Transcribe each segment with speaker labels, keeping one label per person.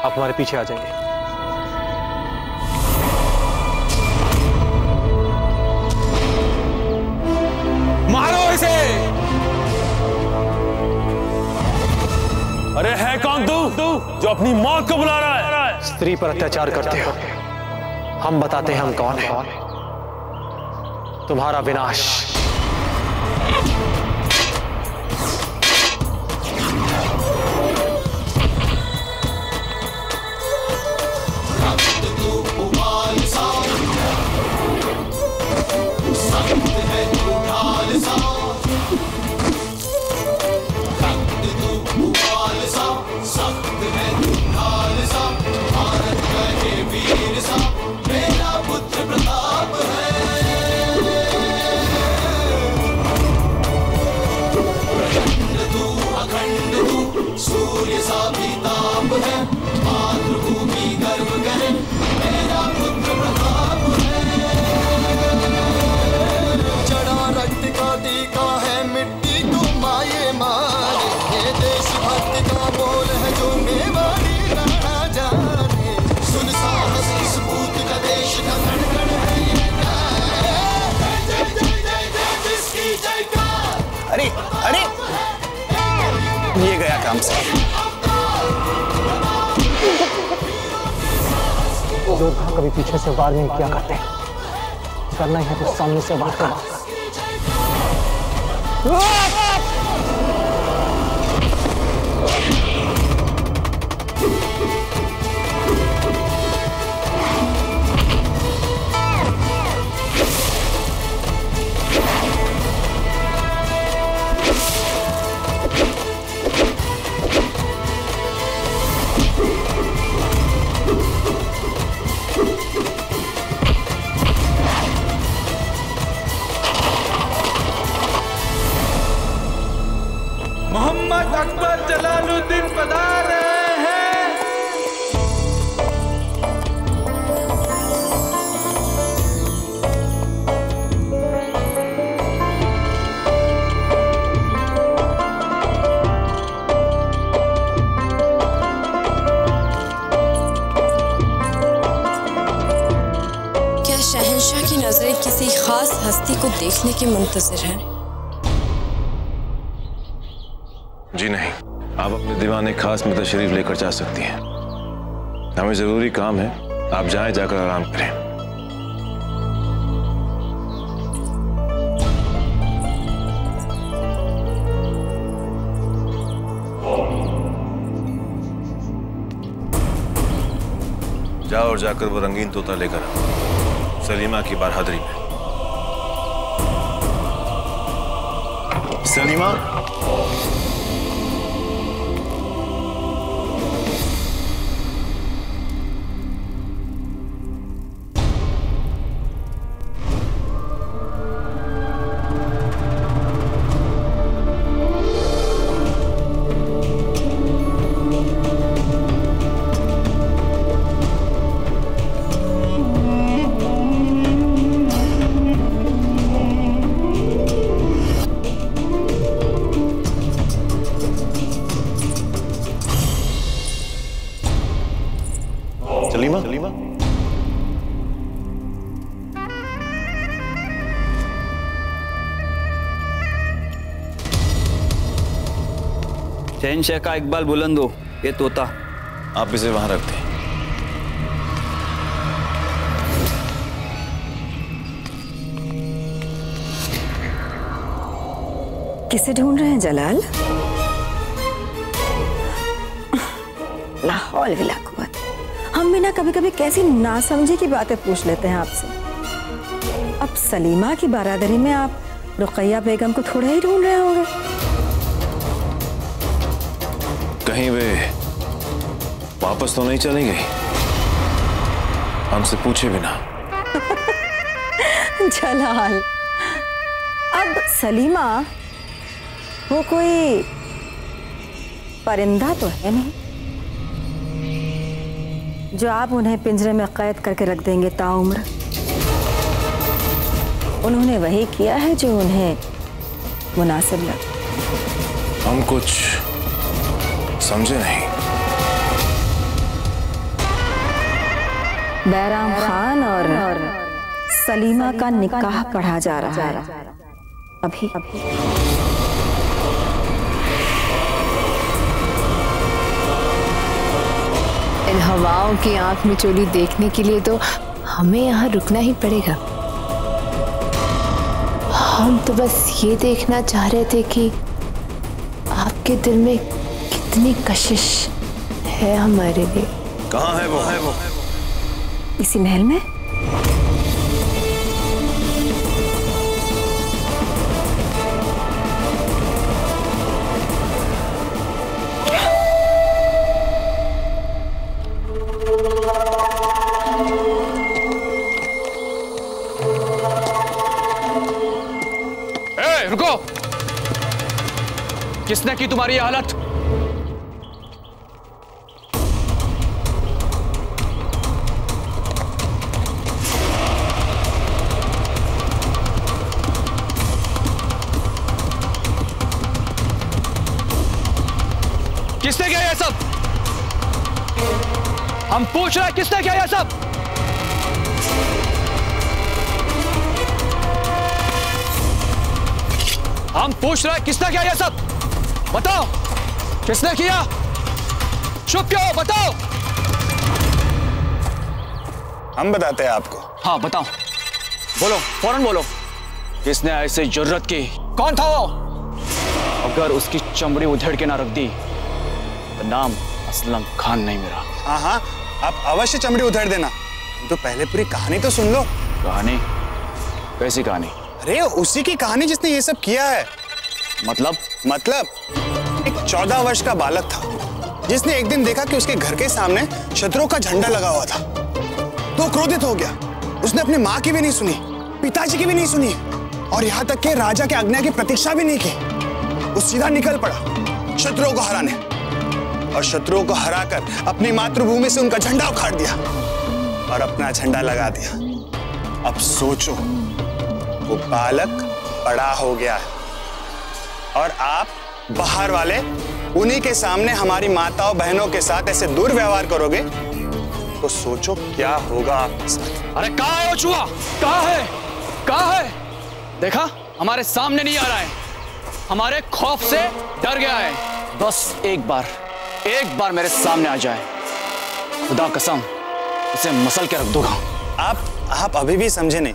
Speaker 1: आप हमारे पीछे आ जाएंगे।
Speaker 2: मारो इसे। अरे है कौन तू जो अपनी मौत को बुला रहा है?
Speaker 1: स्त्री पर अत्याचार करते हो, हम बताते हैं हम कौन है। तुम्हारा विनाश।
Speaker 3: अरे अरे ये गया काम से।
Speaker 1: योद्धा कभी पीछे से वार नहीं किया करते, करना है तो सामने से वार कर।
Speaker 4: मोहम्मद अकबर जलालुद्दीन पधार रहे हैं।
Speaker 5: क्या शहंशाह की नजरें किसी खास हस्ती को देखने के मुंतजिर हैं?
Speaker 6: जी नहीं, आप अपने दीवाने खास में तशरीफ लेकर जा सकती हैं। हमें जरूरी काम है, आप जाएं, जाकर आराम करें। जाओ और जाकर वो रंगीन तोता लेकर आओ, सलीमा की बारहादरी में। सलीमा, सलीमा, सलीमा,
Speaker 3: शहंशाह का इकबाल बुलंद हो, ये तोता।
Speaker 6: आप इसे वहां रख दें।
Speaker 7: किसे ढूंढ रहे हैं जलाल? लाहौल विला कुव्वत। हम भी ना कभी कभी कैसी नासमझी की बातें पूछ लेते हैं आपसे। अब सलीमा की बारादरी में आप रुकैया बेगम को थोड़ा ही ढूंढ रहे होंगे।
Speaker 6: कहीं वे वापस तो नहीं चली गई? हमसे पूछे बिना।
Speaker 7: जलाल, अब सलीमा वो कोई परिंदा तो है नहीं जो आप उन्हें पिंजरे में कैद करके रख देंगे ताउम्र। उन्होंने वही किया है जो उन्हें मुनासिब लगा।
Speaker 6: हम कुछ समझे नहीं।
Speaker 7: बैराम खान और सलीमा का निकाह पढ़ा जा रहा है अभी।
Speaker 5: इन हवाओं की आंख में चोली देखने के लिए तो हमें यहाँ रुकना ही पड़ेगा। हम तो बस ये देखना चाह रहे थे कि आपके दिल में कितनी कशिश है हमारे लिए।
Speaker 6: कहाँ है वो?
Speaker 7: इसी महल में।
Speaker 8: रुको! किसने की तुम्हारी ये हालत? किसने किया ये सब? हम पूछ रहे हैं किसने किया ये सब? हम पूछ रहे हैं किसने किया ये सब? बताओ किसने किया? चुप क्यों? बताओ।
Speaker 3: हम बताते हैं आपको।
Speaker 8: हाँ बताओ, बोलो, फौरन बोलो। किसने ऐसी जरूरत की? कौन था वो? अगर उसकी चमड़ी उधेड़ के ना रख दी तो नाम असलम खान नहीं मेरा।
Speaker 3: हाँ हाँ, आप अवश्य चमड़ी उधेड़ देना। तो पहले पूरी कहानी तो सुन लो।
Speaker 8: कहानी? कैसी कहानी?
Speaker 3: अरे उसी की कहानी जिसने ये सब किया है।
Speaker 8: मतलब
Speaker 3: एक 14 वर्ष का बालक था जिसने एक दिन देखा कि उसके घर के सामने शत्रुओं का झंडा लगा हुआ था, तो क्रोधित हो गया। उसने अपनी माँ की भी नहीं सुनी, पिताजी की भी नहीं सुनी और यहाँ तक कि राजा के आज्ञा की प्रतीक्षा भी नहीं की। वो सीधा निकल पड़ा शत्रुओं को हराने और शत्रुओं को हराकर अपनी मातृभूमि से उनका झंडा उखाड़ दिया और अपना झंडा लगा दिया। अब सोचो, वो बालक बड़ा हो गया है और आप बाहर वाले उन्हीं के सामने हमारी माताओं बहनों के साथ ऐसे दुर्व्यवहार करोगे तो सोचो क्या होगा आपके साथ।
Speaker 8: अरे कहाँ है वो चूहा? कहाँ है? कहाँ है? देखा, हमारे सामने नहीं आ रहा है, हमारे खौफ से डर गया है। बस एक बार मेरे सामने आ जाए, खुदा कसम उसे मसल के रख दूंगा।
Speaker 3: आप अभी भी समझे नहीं।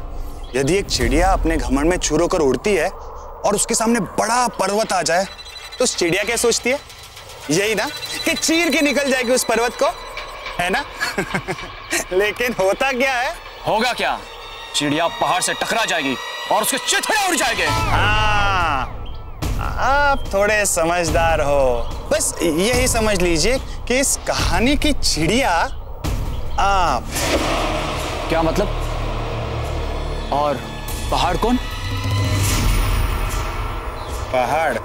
Speaker 3: यदि एक चिड़िया अपने घमंड में चूर होकर उड़ती है और उसके सामने बड़ा पर्वत आ जाए तो उस चिड़िया क्या सोचती है? यही ना कि चीर के निकल जाएगी उस पर्वत को, है ना? लेकिन होता क्या है?
Speaker 8: होगा क्या? चिड़िया पहाड़ से टकरा जाएगी और उसके चिथड़े उड़ जाएंगे।
Speaker 3: हाँ, आप थोड़े समझदार हो। बस यही समझ लीजिए कि इस कहानी की चिड़िया आप।
Speaker 8: क्या मतलब? और पहाड़ कौन?
Speaker 3: पहाड़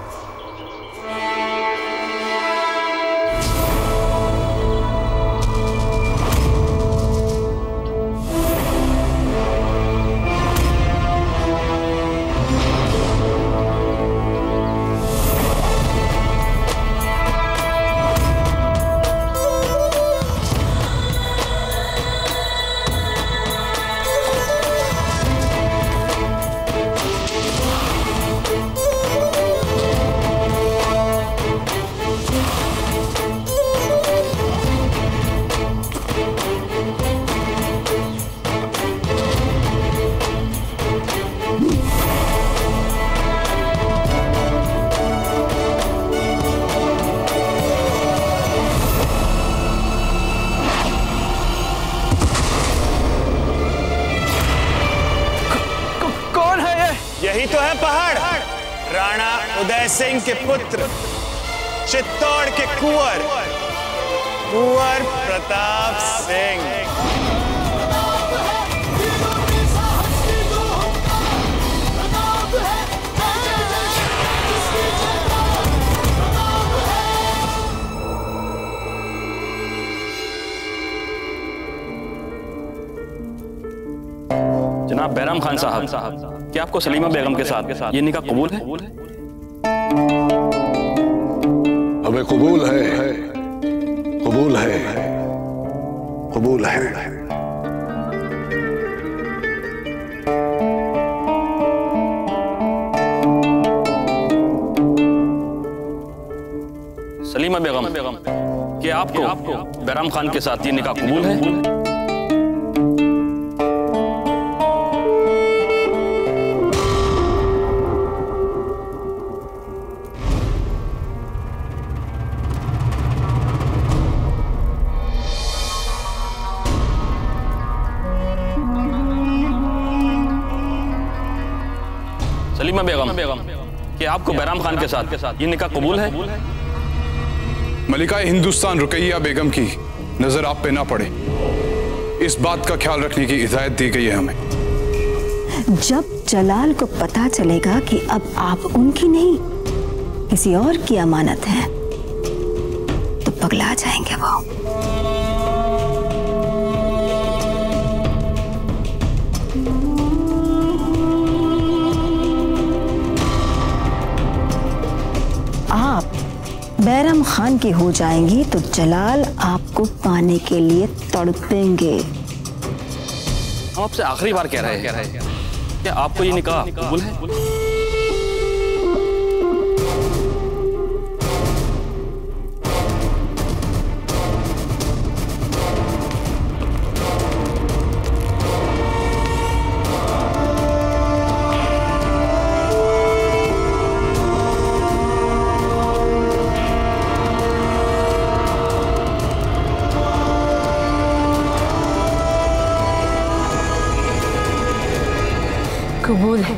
Speaker 3: यही तो है पहाड़। राणा उदय सिंह के पुत्र, चित्तौड़ के कुंवर प्रताप सिंह।
Speaker 9: जनाब बैराम खान साहब, क्या आपको सलीमा बेगम के साथ ये निकाह कबूल है?
Speaker 10: हमें कबूल है, कबूल है, कबूल है।
Speaker 9: सलीमा बेगम, क्या आपको बैराम खान के साथ ये निकाह कबूल है? सलीमा बेगम, क्या आपको बैराम खान के साथ ये निकाह कबूल है?
Speaker 10: मलिका हिंदुस्तान रुकैया बेगम की नजर आप पे ना पड़े, इस बात का ख्याल रखने की हिदायत दी गई है हमें।
Speaker 7: जब जलाल को पता चलेगा कि अब आप उनकी नहीं किसी और की अमानत हैं, तो पगला जाएंगे वो। आप बैरम खान की हो जाएंगी तो जलाल आपको पाने के लिए तड़पेंगे।
Speaker 9: हम आपसे आखिरी बार कह रहे हैं, क्या आपको ये निकाह कबूल है?
Speaker 5: कबूल है,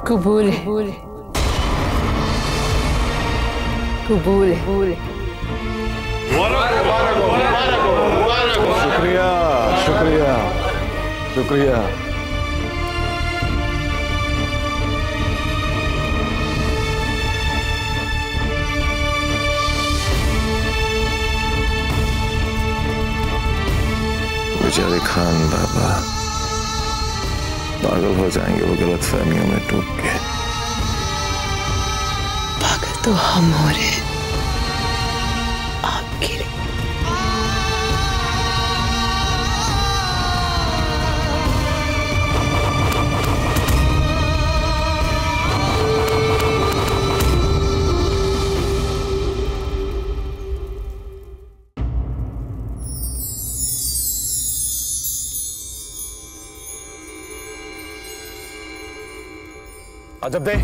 Speaker 5: कबूल है, कबूल है।
Speaker 6: शुक्रिया, शुक्रिया, शुक्रिया। बेचारे खान बाबा पागल हो जाएंगे वो गलत फहमियों में डूब के।
Speaker 5: पागल तो हम हो रहे हैं, आप गिरे।
Speaker 6: अजब दे,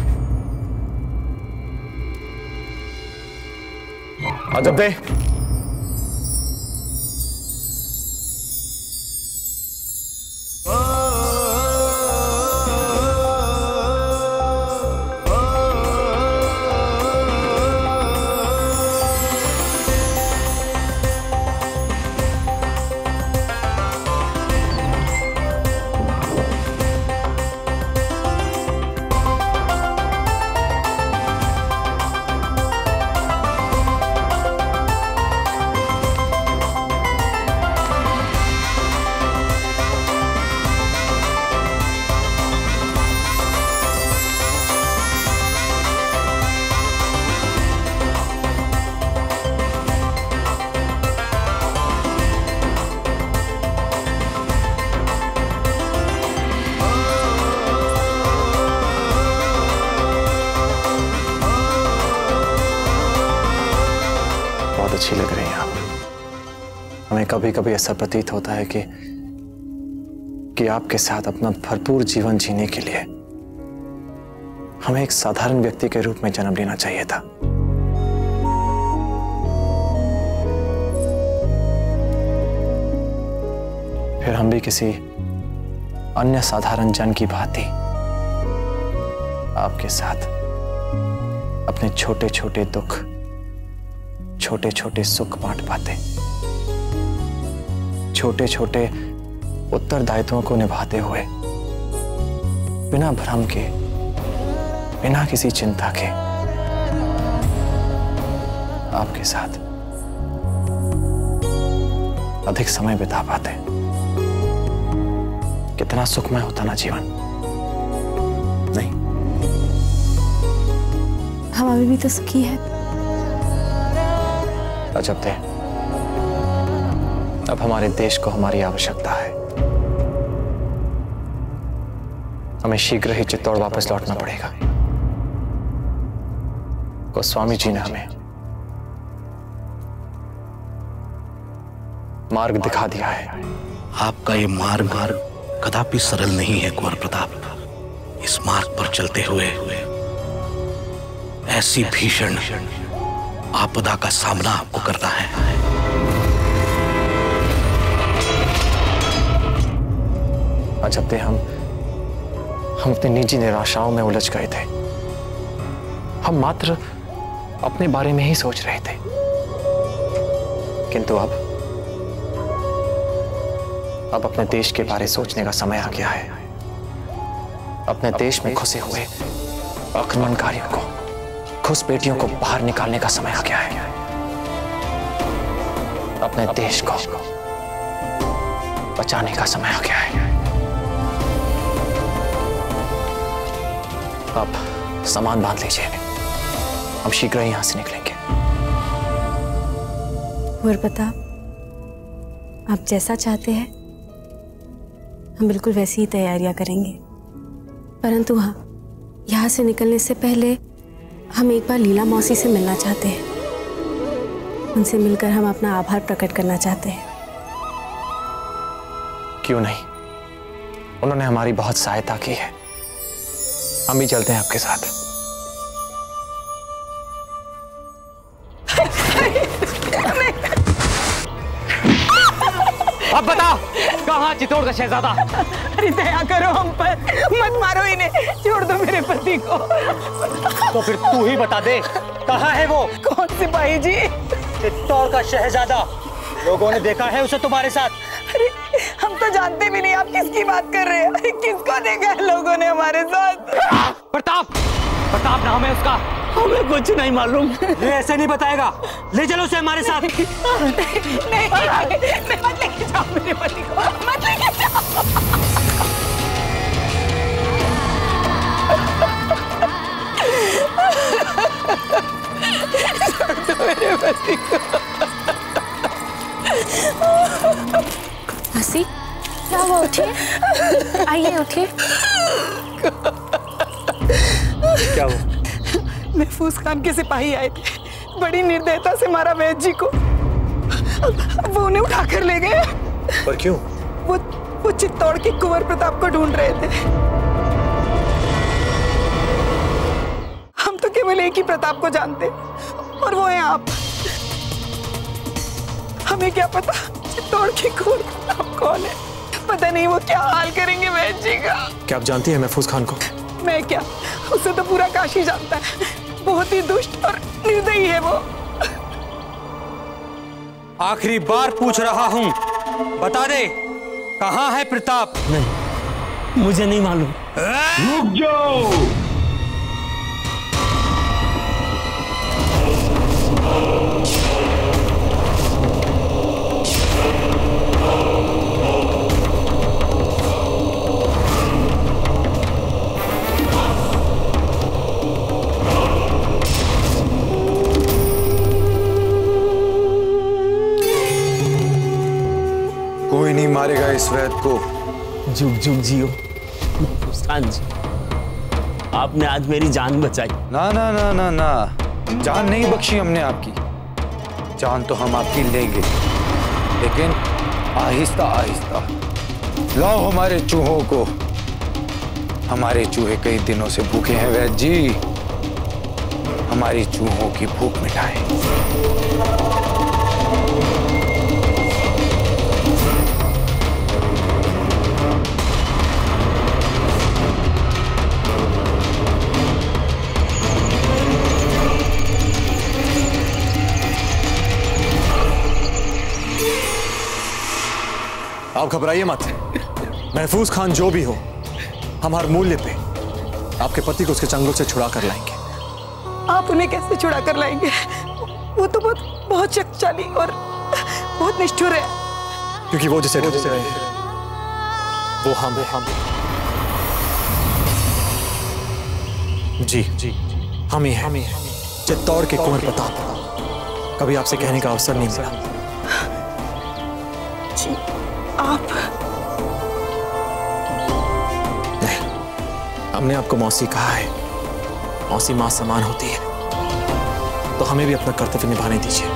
Speaker 6: अजब दे। अच्छी लग रही हैं आप। हमें कभी कभी ऐसा प्रतीत होता है कि आपके साथ अपना भरपूर जीवन जीने के लिए हमें एक साधारण व्यक्ति के रूप में जन्म लेना चाहिए था। फिर हम भी किसी अन्य साधारण जन की भांति आपके साथ अपने छोटे छोटे दुख, छोटे छोटे सुख बांट पाते, छोटे छोटे उत्तरदायित्वों को निभाते हुए बिना भ्रम के, बिना किसी चिंता के आपके साथ अधिक समय बिता पाते। कितना सुखमय होता ना जीवन, नहीं?
Speaker 5: हम अभी भी तो सुखी हैं।
Speaker 6: अजब थे, अब हमारे देश को हमारी आवश्यकता है। हमें शीघ्र ही चित्तौड़ वापस लौटना पड़ेगा। गोस्वामी जी ने हमें मार्ग दिखा दिया है।
Speaker 11: आपका ये मार्ग कदापि सरल नहीं है कुंवर प्रताप। इस मार्ग पर चलते हुए ऐसी भीषण आपदा का सामना आपको करना है।
Speaker 6: जब तक हम अपनी निजी निराशाओं में उलझ गए थे, हम मात्र अपने बारे में ही सोच रहे थे, किंतु अब अपने देश के बारे सोचने का समय आ गया है। अपने देश में घुसे हुए आक्रमणकारियों को, घुसपैठियों को बाहर निकालने का समय आ गया है। अपने देश को बचाने का समय आ गया है। अब सामान बांध लीजिए, हम शीघ्र ही यहां से निकलेंगे।
Speaker 7: कुंवर प्रताप, आप जैसा चाहते हैं हम बिल्कुल वैसी ही तैयारियां करेंगे, परंतु हाँ, यहाँ से निकलने से पहले हम एक बार लीला मौसी से मिलना चाहते हैं। उनसे मिलकर हम अपना आभार प्रकट करना चाहते हैं।
Speaker 6: क्यों नहीं, उन्होंने हमारी बहुत सहायता की है। हम भी चलते हैं आपके साथ।
Speaker 1: अब बता, कहाँ चित्तौड़ का शहजादा?
Speaker 12: अरे दया करो हम पर, मत मारो इन्हें, छोड़ दो मेरे पति को।
Speaker 1: तो फिर तू ही बता दे, कहाँ है वो?
Speaker 12: कौन सिपाही जी?
Speaker 1: चित्तौड़ का शहजादा, लोगों ने देखा है उसे तुम्हारे साथ।
Speaker 12: अरे हम तो जानते भी नहीं आप किसकी बात कर रहे हैं। अरे किसको देखा है लोगों ने हमारे साथ?
Speaker 1: प्रताप नाम है उसका।
Speaker 12: हमें कुछ नहीं मालूम।
Speaker 1: ये ऐसे नहीं बताएगा, ले चलो उसे हमारे साथ।
Speaker 12: नहीं, मत लेके जाओ मेरे पति को, मत लेके जाओ। छोड़ दो मेरे पति को।
Speaker 5: मासी, क्या हुआ? उठिए, आइए उठिए।
Speaker 1: क्या हुआ?
Speaker 12: महफूज खान के सिपाही आए थे, बड़ी निर्दयता से मारा वैद्य जी को। अब वो उन्हें उठाकर ले गए।
Speaker 6: पर क्यों?
Speaker 12: वो चित्तौड़ के कुंवर प्रताप को ढूंढ रहे थे। हम तो केवल एक ही प्रताप को जानते, और वो है आप। हमें क्या पता चित्तौड़ के कुंवर प्रताप कौन है? पता नहीं वो क्या हाल करेंगे वैद्य जी का।
Speaker 6: क्या आप जानती हैं महफूज खान को?
Speaker 12: मैं क्या, उसे तो पूरा काशी जानता है। बहुत ही दुष्ट और निर्दयी है वो।
Speaker 1: आखिरी बार पूछ रहा हूँ, बता दे, कहाँ है प्रताप?
Speaker 12: नहीं, मुझे नहीं मालूम।
Speaker 2: रुक जाओ।
Speaker 10: कोई नहीं मारेगा इस वैद को।
Speaker 13: जुग जुग जियो मुस्कान जी, आपने आज मेरी जान बचाई।
Speaker 10: ना ना ना ना ना, जान नहीं बख्शी हमने आपकी। जान तो हम आपकी लेंगे, लेकिन आहिस्ता आहिस्ता। लाओ हमारे चूहों को। हमारे चूहे कई दिनों से भूखे हैं वैद्य जी, हमारी चूहों की भूख मिटाएं।
Speaker 6: आप घबराइए मत। महफूज खान जो भी हो, हम हर मूल्य पे आपके पति को उसके चंगुल से छुड़ा कर लाएंगे।
Speaker 12: आप उन्हें कैसे छुड़ा कर लाएंगे? वो तो बहुत शक्तिशाली और बहुत निष्ठुर है।
Speaker 6: क्योंकि वो जिसे वो हम जी हम ही हैं। चित्तौड़ के कुंवर प्रताप। कभी आपसे कहने का अवसर नहीं मिला।
Speaker 12: जी आप?
Speaker 6: नहीं, हमने आपको मौसी कहा है। मौसी मां समान होती है। तो हमें भी अपना कर्तव्य निभाने दीजिए।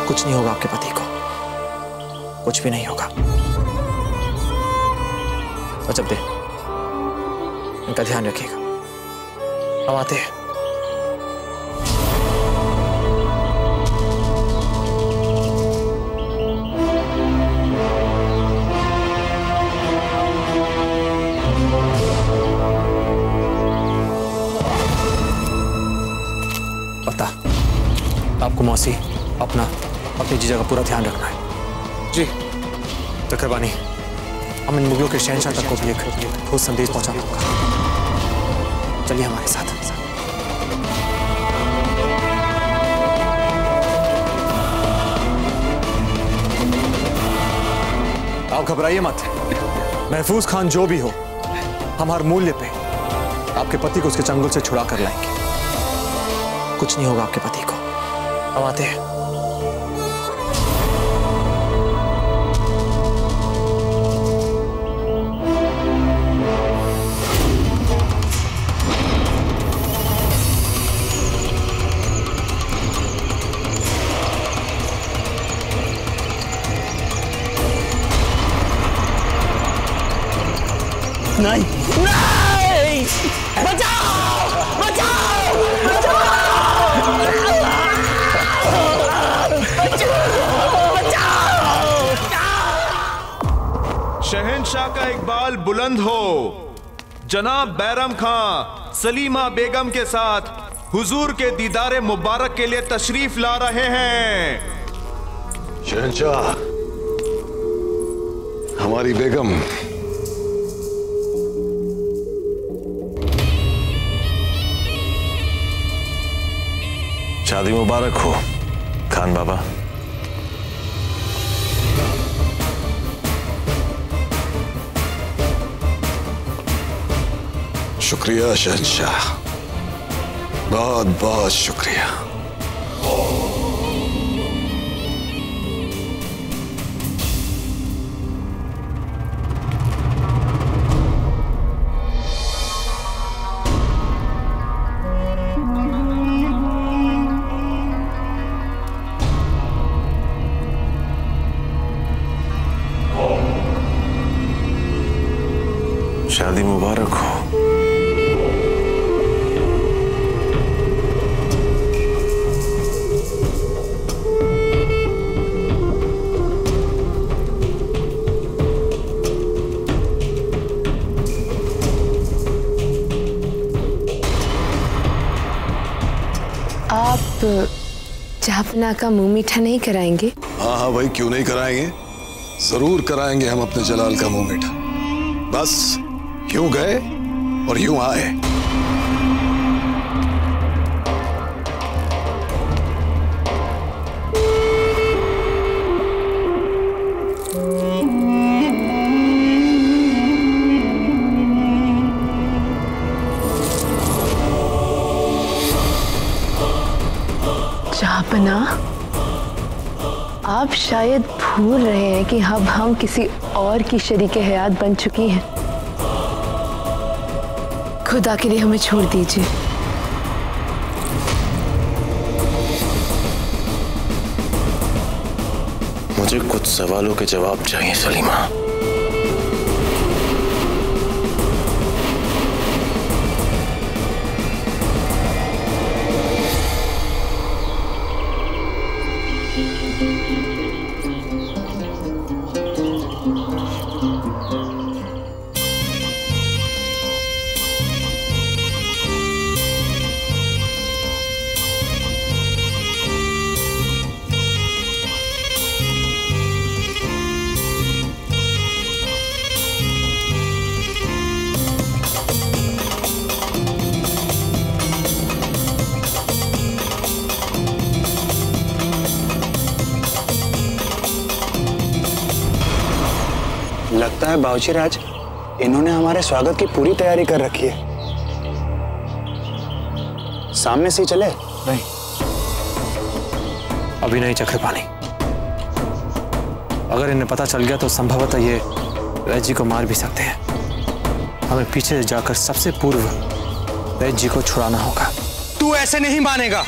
Speaker 6: कुछ नहीं होगा आपके पति को, कुछ भी नहीं होगा। और जब दे, इनका ध्यान रखिएगा। अब आते हैं। पता आपको मौसी अपनी जीजा का पूरा ध्यान रखना है। जी चक्रवाणी, हम इन मुगलों के शहंशाह तक को भी एक ठोस संदेश पहुंचाना होगा। चलिए हमारे साथ। आप घबराइए मत। महफूज खान जो भी हो, हम हर मूल्य पे आपके पति को उसके चंगुल से छुड़ा कर लाएंगे। कुछ नहीं होगा आपके पति को। अब आते हैं।
Speaker 13: नहीं नहीं, बचाओ बचाओ बचाओ,
Speaker 14: शहंशाह का इकबाल बुलंद हो। जनाब बैरम खां सलीमा बेगम के साथ हुजूर के दीदारे मुबारक के लिए तशरीफ ला रहे हैं।
Speaker 15: शहंशाह, हमारी बेगम
Speaker 11: शादी मुबारक हो खान बाबा।
Speaker 15: शुक्रिया शहंशाह, बहुत बहुत शुक्रिया।
Speaker 11: शादी मुबारक हो।
Speaker 5: आप जहापना का मुंह मीठा नहीं कराएंगे?
Speaker 15: हाँ हाँ भाई, क्यों नहीं कराएंगे, जरूर कराएंगे हम अपने जलाल का मुंह मीठा। बस यूं गए और यूं आए।
Speaker 5: जहापना, आप शायद भूल रहे हैं कि अब हम किसी और की शरीके हयात बन चुकी हैं। खुदा के लिए हमें छोड़ दीजिए।
Speaker 11: मुझे कुछ सवालों के जवाब चाहिए सलीमा।
Speaker 3: लगता है बाबूजी राज, इन्होंने हमारे स्वागत की पूरी तैयारी कर रखी है। सामने से ही चले?
Speaker 6: नहीं, अभी नहीं चक्रपाणी। अगर इन्हें पता चल गया तो संभवतः ये रैत जी को मार भी सकते हैं। हमें पीछे से जाकर सबसे पूर्व रैत जी को छुड़ाना होगा।
Speaker 3: तू ऐसे नहीं मानेगा।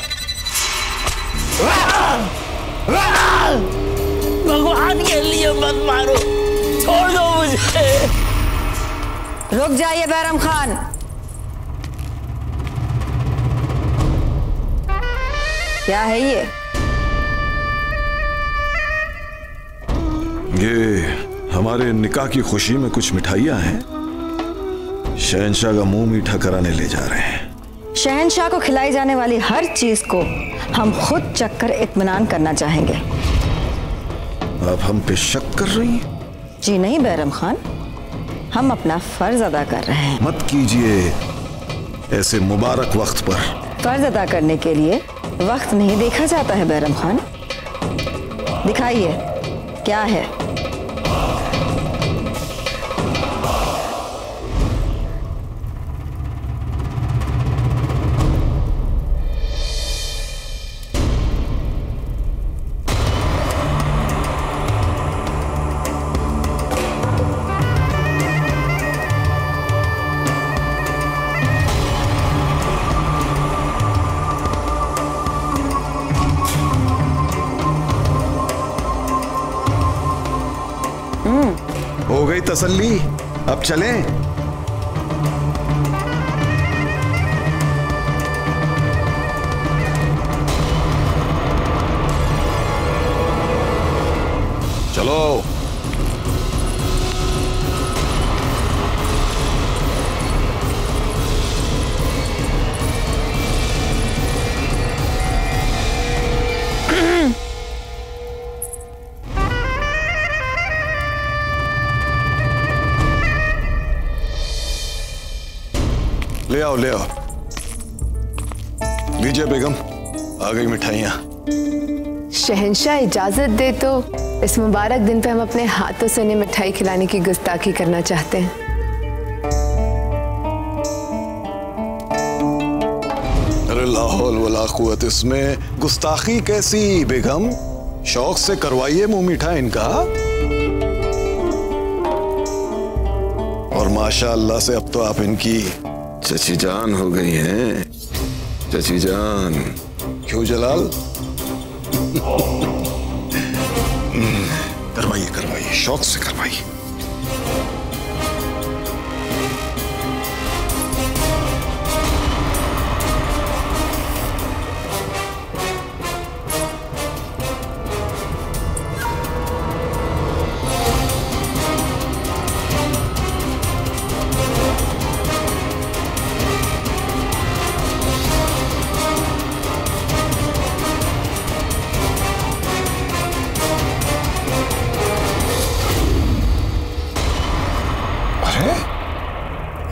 Speaker 13: भगवान के लिए मत मारो, छोड़ दो मुझे।
Speaker 16: रुक जाइए बैरम खान। क्या है
Speaker 15: ये हमारे निकाह की खुशी में कुछ मिठाइयां हैं, शहंशाह का मुंह मीठा कराने ले जा रहे हैं।
Speaker 16: शहंशाह को खिलाई जाने वाली हर चीज को हम खुद चखकर इत्मीनान करना चाहेंगे।
Speaker 15: आप हम पे शक कर रही हैं?
Speaker 16: जी नहीं बैरम खान, हम अपना फर्ज अदा कर रहे हैं।
Speaker 15: मत कीजिए ऐसे मुबारक वक्त पर।
Speaker 16: फर्ज अदा करने के लिए वक्त नहीं देखा जाता है बैरम खान। दिखाइए क्या है।
Speaker 15: हो गई तसल्ली, अब चलें। चलो। ले आओ ले आओ। लीजिए बेगम, आ गई मिठाइयाँ।
Speaker 5: शहंशाह इजाजत दे तो इस मुबारक दिन पे हम अपने हाथों से उन्हें मिठाई खिलाने की गुस्ताखी करना चाहते हैं।
Speaker 15: अरे ला हौल वला कुव्वत, इसमें गुस्ताखी कैसी बेगम? शौक से करवाइए मुंह मीठा इनका। और माशाअल्लाह से अब तो आप इनकी चची जान हो गई हैं। चची जान, क्यों जलाल? करवाइए करवाइए, शौक से करवाइए।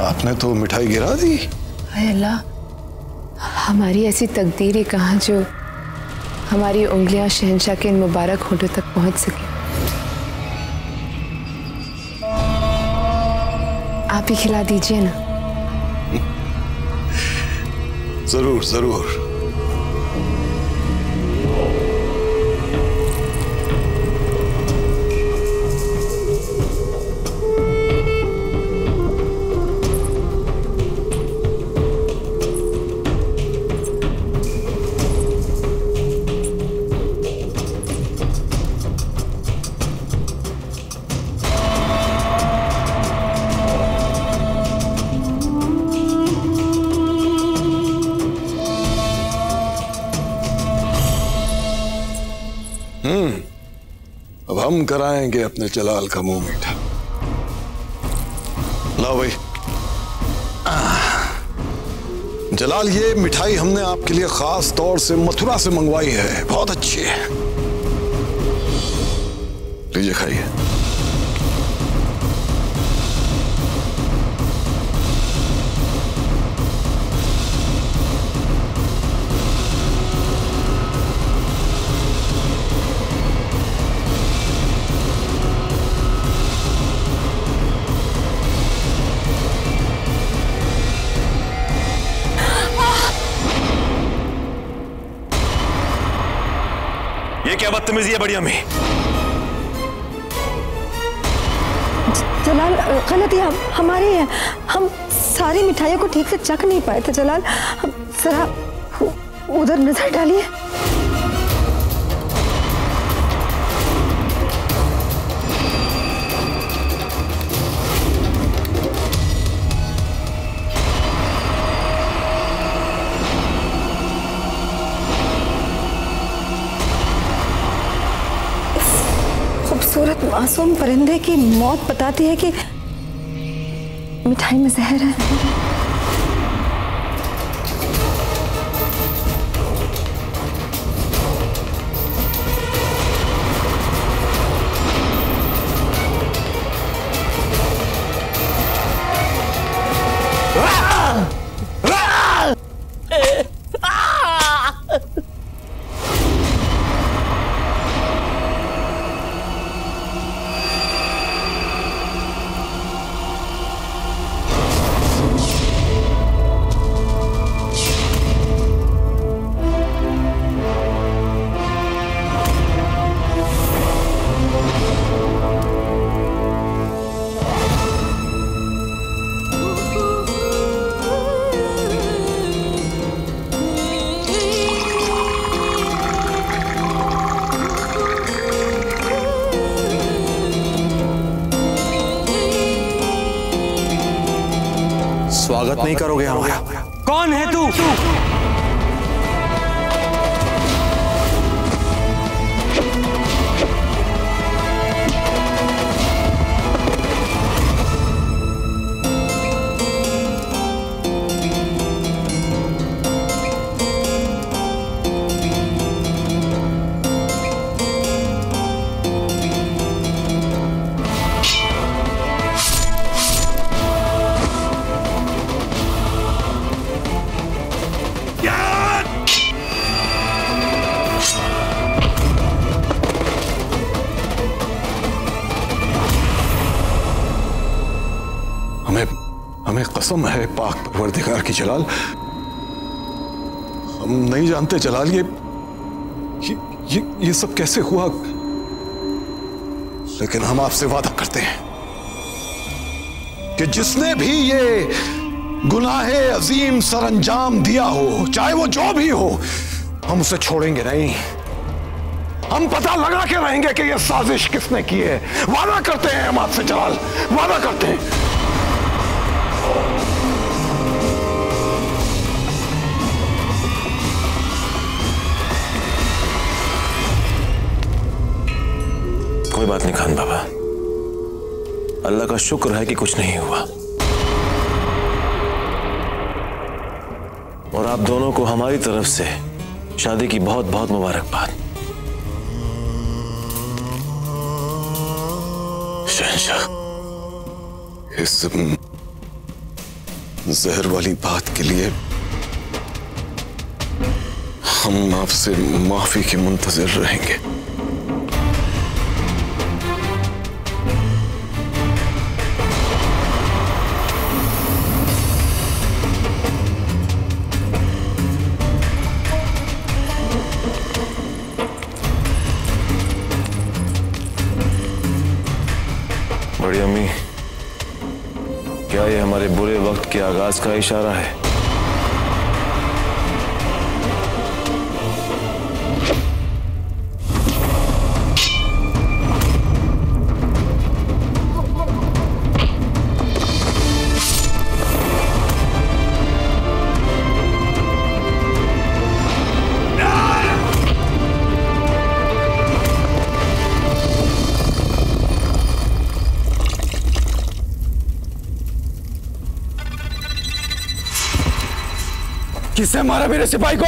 Speaker 15: आपने तो मिठाई गिरा दी।
Speaker 5: हाय अल्लाह, हमारी ऐसी तकदीर ही कहाँ जो हमारी उंगलियां शहंशाह के इन मुबारक होठों तक पहुंच सके। आप ही खिला दीजिए ना।
Speaker 15: जरूर जरूर। अब हम कराएंगे अपने जलाल का मुंह मीठा। लाओ भाई। जलाल, ये मिठाई हमने आपके लिए खास तौर से मथुरा से मंगवाई है, बहुत अच्छी है। लीजिए खाइए।
Speaker 2: ये क्या बदतमीजी है बड़ी अम्मी?
Speaker 16: जलाल, गलती हमारी है। हम सारी मिठाइयों को ठीक से चख नहीं पाए थे जलाल। जरा उधर नजर डालिए। खूबसूरत मासूम परिंदे की मौत बताती है कि मिठाई में जहर है।
Speaker 6: स्वागत नहीं करोगे हमारा?
Speaker 2: कौन है तू?
Speaker 15: हमें कसम है पाक परवरदिगार की जलाल, हम नहीं जानते जलाल ये सब कैसे हुआ, लेकिन हम आपसे वादा करते हैं कि जिसने भी ये गुनाहे अजीम सरअंजाम दिया हो, चाहे वो जो भी हो, हम उसे छोड़ेंगे नहीं। हम पता लगा के रहेंगे कि ये साजिश किसने की है। वादा करते हैं हम आपसे जलाल, वादा करते हैं।
Speaker 13: कोई बात नहीं खान बाबा, अल्लाह का शुक्र है कि कुछ नहीं हुआ, और आप दोनों को हमारी तरफ से शादी की बहुत बहुत मुबारकबाद। शहंशाह,
Speaker 15: इस जहर वाली बात के लिए हम आपसे माफी के मुंतजिर रहेंगे।
Speaker 13: बड़ी अम्मी, क्या ये हमारे बुरे वक्त के आगाज का इशारा है?
Speaker 10: किसने मारा मेरे सिपाही को?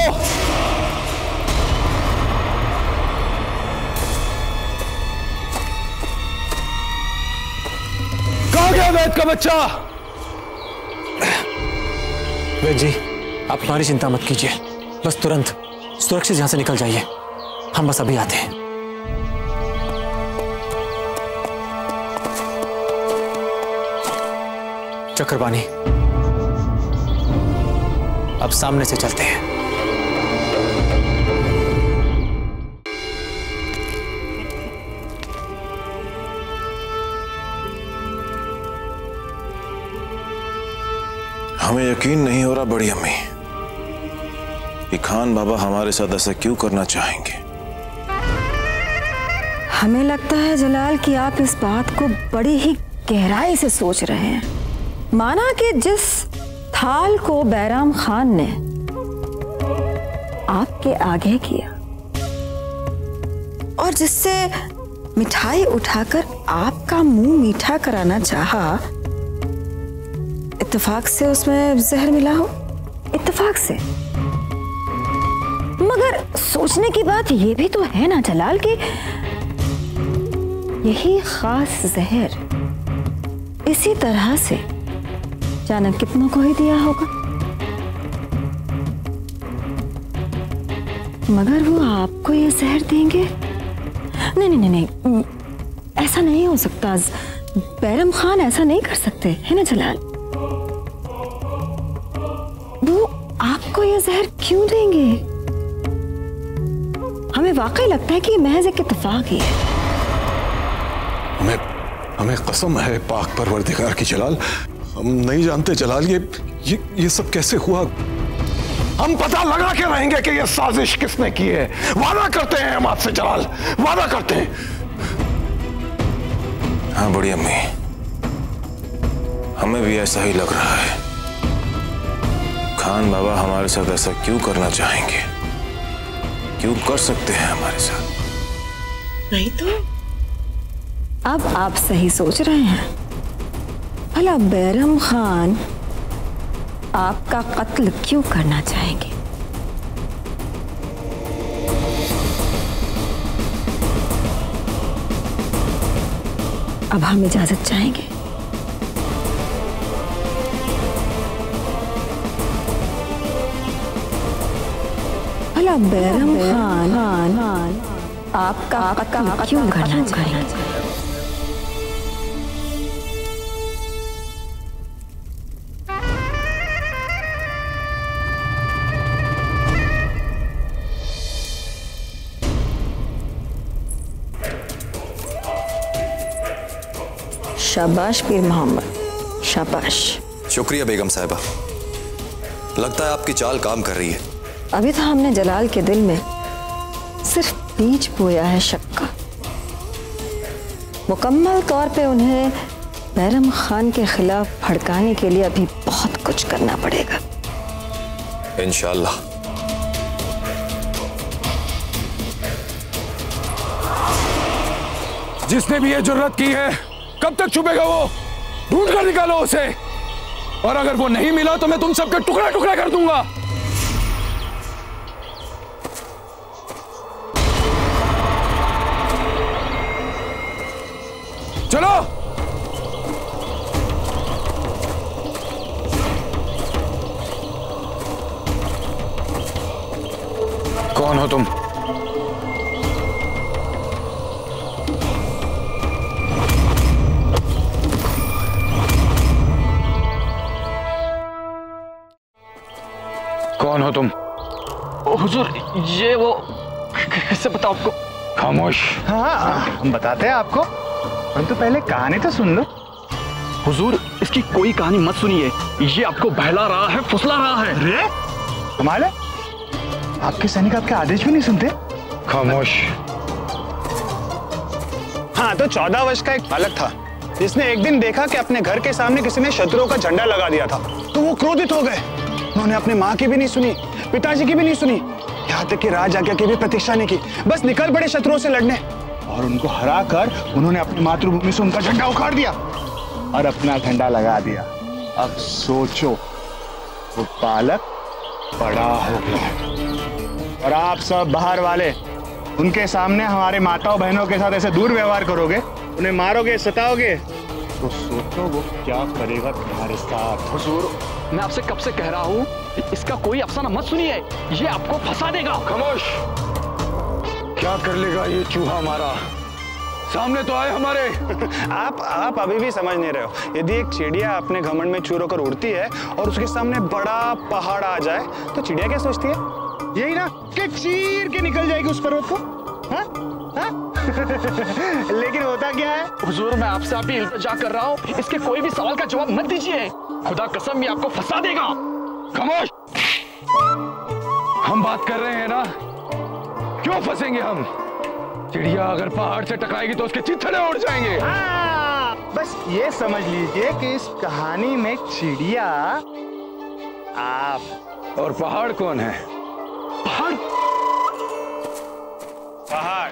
Speaker 10: कहां गया वैद का बच्चा?
Speaker 6: वैद जी, आप हमारी चिंता मत कीजिए, बस तुरंत सुरक्षित यहां से निकल जाइए, हम बस अभी आते हैं। चक्रपाणी, अब सामने से चलते हैं।
Speaker 13: हमें यकीन नहीं हो रहा बड़ी अम्मी,
Speaker 11: कि खान बाबा हमारे साथ ऐसा क्यों करना चाहेंगे।
Speaker 16: हमें लगता है जलाल कि आप इस बात को बड़ी ही गहराई से सोच रहे हैं। माना कि जिस थाल को बैराम खान ने आपके आगे किया और जिससे मिठाई उठाकर आपका मुंह मीठा कराना चाहा, इत्तेफाक से उसमें जहर मिला हो, इत्तेफाक से। मगर सोचने की बात यह भी तो है ना जलाल कि यही खास जहर इसी तरह से जाने कितनों को ही दिया होगा, मगर वो आपको ये जहर देंगे? नहीं नहीं नहीं नहीं, ऐसा नहीं हो सकता। बैरम खान ऐसा नहीं कर सकते, है ना जलाल? वो आपको ये जहर क्यों देंगे? हमें वाकई लगता है कि ये महज एक इत्तेफाक ही है।
Speaker 15: हमें कसम है पाक परवरदिगार की जलाल, हम नहीं जानते जलाल ये सब कैसे हुआ। हम पता लगा के रहेंगे कि ये साजिश किसने की है। वादा करते हैं हम आपसे जलाल, वादा करते हैं।
Speaker 11: हाँ बड़ी अम्मी, हमें भी ऐसा ही लग रहा है। खान बाबा हमारे साथ ऐसा क्यों करना चाहेंगे, क्यों कर सकते हैं हमारे साथ?
Speaker 16: नहीं तो अब आप सही सोच रहे हैं। भला बैरम खान आपका कत्ल क्यों करना चाहेंगे? अब हम इजाजत चाहेंगे। भला बैरम खान आपका कत्ल क्यों करना चाहेंगे? शाबाश पीर मोहम्मद, शाबाश।
Speaker 17: शुक्रिया बेगम साहिबा, लगता है आपकी चाल काम कर रही है।
Speaker 16: अभी तो हमने जलाल के दिल में सिर्फ बीज बोया है शक का। मुकम्मल तौर पे उन्हें बैरम खान के खिलाफ भड़काने के लिए अभी बहुत कुछ करना पड़ेगा।
Speaker 17: इंशाअल्लाह।
Speaker 10: जिसने भी ये जुर्रत की है, कब तक छुपेगा वो? ढूंढ कर निकालो उसे, और अगर वो नहीं मिला तो मैं तुम सबके टुकड़ा टुकड़ा कर दूंगा। चलो। कौन हो तुम? कौन हो तुम?
Speaker 8: हुजूर, ये वो कैसे बताओ आपको?
Speaker 10: खामोश।
Speaker 18: हाँ, हम बताते हैं आपको, परंतु पहले कहानी तो सुन लो।
Speaker 8: हुजूर, इसकी कोई कहानी मत सुनिए, ये आपको बहला रहा है, फुसला रहा है।
Speaker 18: रे? कमाल है, आपके सैनिक आपके आदेश भी नहीं सुनते।
Speaker 10: खामोश।
Speaker 3: हाँ, तो 14 वर्ष का एक बालक था जिसने एक दिन देखा कि अपने घर के सामने किसी ने शत्रुओं का झंडा लगा दिया था, तो वो क्रोधित हो गए। उन्होंने अपनी माँ की भी नहीं सुनी, पिताजी की भी नहीं सुनी, यहाँ तक कि राज आज्ञा की भी प्रतीक्षा नहीं की, बस निकल पड़े शत्रुओं से लड़ने।
Speaker 18: और उनको हराकर उन्होंने अपनी मातृभूमि से उनका झंडा उखाड़ दिया और अपना झंडा लगा दिया। अब सोचो, वो बालक बड़ा हो गया और आप सब बाहर वाले उनके सामने हमारे माताओं बहनों के साथ ऐसे दूर व्यवहार करोगे, उन्हें मारोगे, सताओगे, तो सोचो वो क्या करेगा तुम्हारे साथ।
Speaker 8: हुजूर, मैं आपसे कब से कह रहा हूँ, इसका कोई अफसाना मत सुनिए, ये आपको फंसा देगा।
Speaker 10: खामोश। क्या कर लेगा ये चूहा हमारा? सामने तो आए हमारे।
Speaker 3: आप अभी भी समझ नहीं रहे हो। यदि एक चिड़िया अपने घमंड में चूर होकर उड़ती है और उसके सामने बड़ा पहाड़ आ जाए, तो चिड़िया क्या सोचती है?
Speaker 18: यही ना कि चीर के निकल जाएगी उस पर्वत को। हाँ? हाँ? लेकिन होता क्या है?
Speaker 8: हुजूर, मैं आपसे अभी इल्तिजा कर रहा हूँ, इसके कोई भी सवाल का जवाब मत दीजिए, खुदा कसम ये आपको फंसा देगा।
Speaker 10: खामोश। हम बात कर रहे हैं ना, क्यों फंसेंगे हम? चिड़िया अगर पहाड़ से टकराएगी तो उसके चिथड़े उड़ जाएंगे।
Speaker 18: हाँ, बस ये समझ लीजिए कि इस कहानी में चिड़िया आप
Speaker 10: और पहाड़ कौन है?
Speaker 18: पहाड़ पहाड़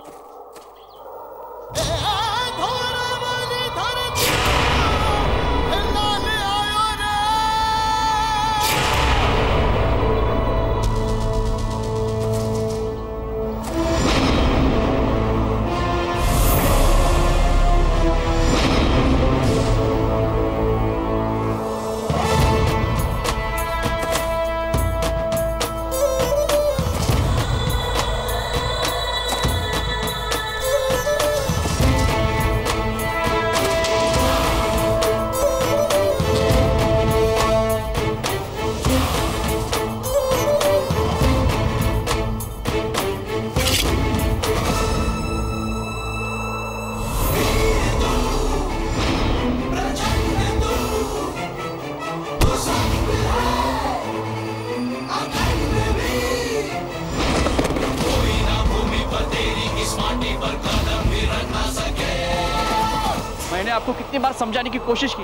Speaker 8: मैंने आपको कितनी बार समझाने की कोशिश की,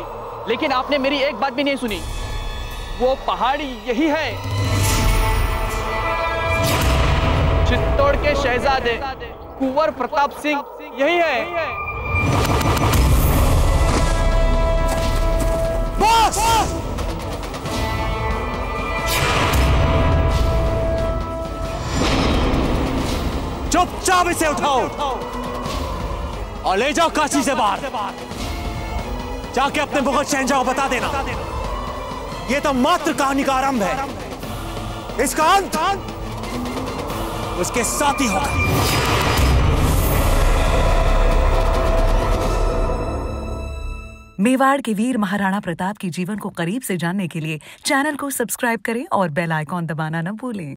Speaker 8: लेकिन आपने मेरी एक बात भी नहीं सुनी। वो पहाड़ी यही है, चित्तौड़ के शहजादे कुंवर प्रताप सिंह यही है।
Speaker 1: बस! चुपचाप इसे उठाओ और ले जाओ काशी से बाहर। जाके अपने मुगल शहंशाह को बता देना, ये तो मात्र कहानी का आरंभ है, इसका अंत उसके साथ ही होगा।
Speaker 19: मेवाड़ के वीर महाराणा प्रताप के जीवन को करीब से जानने के लिए चैनल को सब्सक्राइब करें और बेल आइकॉन दबाना न भूलें।